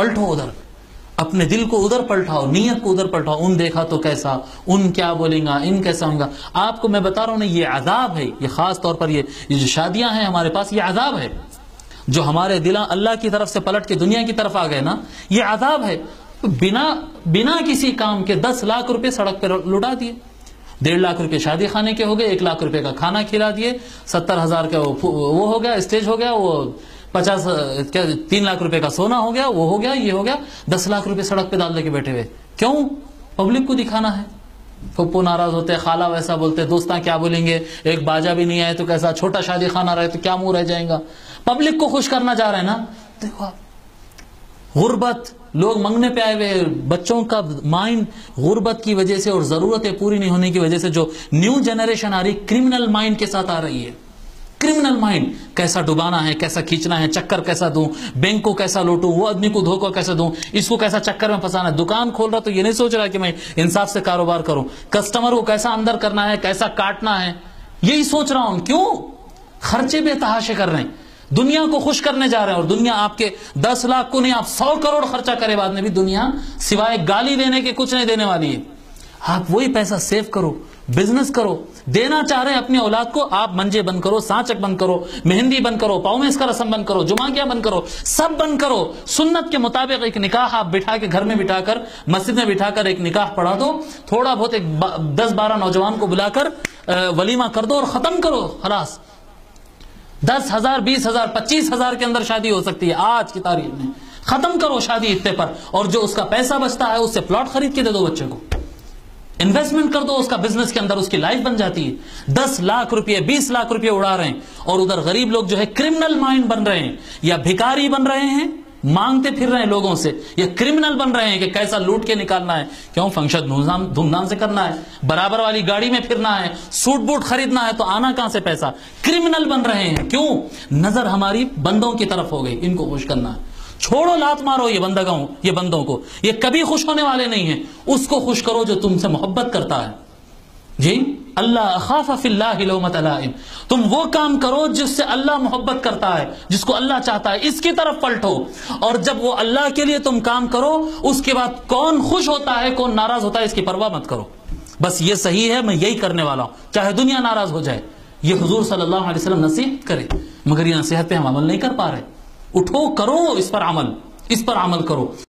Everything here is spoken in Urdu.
پلٹو ادھر، اپنے دل کو ادھر پلٹاؤ، نیت کو ادھر پلٹاؤ. ان دیکھا تو کیسا، ان کیا بولیں گا، ان کیسا ہوں گا. آپ کو میں بتا رہا ہوں نا، یہ عذاب ہے. یہ خاص طور پر یہ جو شادیاں ہیں ہمارے پاس، یہ عذاب ہے. جو ہمارے دل اللہ کی طرف سے پلٹ کے دنیا کی طرف آ گئے نا، یہ عذاب ہے. بنا کسی کام کے 10 لاکھ روپے سڑک پہ لٹا دیے. 1.5 لاکھ روپے شادی خانے کے ہو گئے، 1 لاکھ روپے کا کھانا کھلا دیے، 70,000 کا وہ ہو گیا، اسٹیج ہو گیا، وہ 3 لاکھ روپے کا سونا ہو گیا، وہ ہو گیا، یہ ہو گیا. 10 لاکھ روپے سڑک پہ ڈال دے کے بیٹھے ہوئے. کیوں؟ پبلک کو دکھانا ہے. پھپھو ناراض ہوتے، خالہ ویسا بولتے، دوستاں کیا بولیں گے، ایک باجا بھی نہیں آئے تو کیسا، چھوٹا شادی خانہ رہے تو کیا منہ رہ جائیں گا. پبلک کو خوش کرنا چاہ رہے ہیں نا. دیکھو غربت، لوگ منگنے پہ آئے ہوئے، بچوں کا مائنڈ غربت کی وجہ سے اور ضرورتیں پوری نہیں ہونے کی وجہ سے جو نیو جنریشن آ رہی، کرمنل مائنڈ کے ساتھ آ رہی ہے. کرمنل مائنڈ، کیسا ڈبانا ہے، کیسا کھینچنا ہے، چکر کیسا دوں، بینک کو کیسا لوٹوں، وہ آدمی کو دھوکہ کیسا دوں، اس کو کیسا چکر میں پھنسانا ہے. دکان کھول رہا تو یہ نہیں سوچ رہا کہ میں انصاف سے کاروبار کروں، کسٹمر کو کیسا اندر کرنا ہے، کیسا کاٹنا ہے، یہی سوچ رہا ہوں. کیوں؟ خرچے بے تحاشے کر رہے ہیں، دنیا کو خوش کرنے جا رہے ہیں. اور دنیا آپ کے 10 لاکھ کو نہیں، آپ 100 کروڑ خرچہ کرے بعد میں بھی دنیا سوائے گالی دینے کے کچھ نہیں دینے والی ہے. آپ وہی پیسہ سیو کرو، بزنس کرو. دینا چاہ رہے ہیں اپنی اولاد کو، آپ منجے بند کرو، سانچک بند کرو، مہندی بند کرو، پاؤں میں اس کا رسم بند کرو، جمعہ کیا بند کرو، سب بند کرو. سنت کے مطابق ایک نکاح آپ بٹھا کے گھر میں بٹھا کر، مسجد میں بٹھا کر ایک نکاح پڑھا دو. تھوڑا بہت 10-12 نوجوان کو بلا کر ولیمہ کر دو اور ختم کرو. خلاص 10,000 20,000 25,000 کے اندر شادی ہو سکتی ہے آج کی تاریخ میں. ختم کرو شادی اتنے پر، اور جو اس کا پیسہ بچتا ہے اس سے پلاٹ خرید کے دے دو بچے کو، انویسٹمنٹ کر دو اس کا بزنس کے اندر، اس کی لائف بن جاتی ہے. 10 لاکھ روپے 20 لاکھ روپے اڑا رہے ہیں، اور ادھر غریب لوگ جو ہے کرمنل مائنڈ بن رہے ہیں، یا بھکاری بن رہے ہیں، مانگتے پھر رہے ہیں لوگوں سے، یا کرمنل بن رہے ہیں کہ کیسا لوٹ کے نکالنا ہے. کیوں؟ فنکشن دھوم دھام سے کرنا ہے، برابر والی گاڑی میں پھرنا ہے، سوٹ بوٹ خریدنا ہے، تو آنا کہاں سے پیسہ. کرمنل بن رہے ہیں. کیوں؟ نظر ہماری بندوں کی طرف ہو گئی، ان کو خوش کرنا ہے. چھوڑو، لات مارو یہ بندوں کو، یہ کبھی خوش ہونے والے نہیں ہیں. اس کو خوش کرو جو تم سے محبت کرتا ہے. جی، اللہ اخاف فی اللہ لومۃ لائم. تم وہ کام کرو جس سے اللہ محبت کرتا ہے، جس کو اللہ چاہتا ہے، اس کی طرف پلٹو. اور جب وہ اللہ کے لیے تم کام کرو، اس کے بعد کون خوش ہوتا ہے کون ناراض ہوتا ہے اس کی پرواہ مت کرو. بس یہ صحیح ہے، میں یہی کرنے والا ہوں، چاہے دنیا ناراض ہو جائے. یہ حضور صلی اللہ علیہ وسلم نصیحت کرے، مگر یہ نصیحت پہ ہم عمل نہیں کر پا رہے. اٹھو، کرو، اس پر عمل کرو.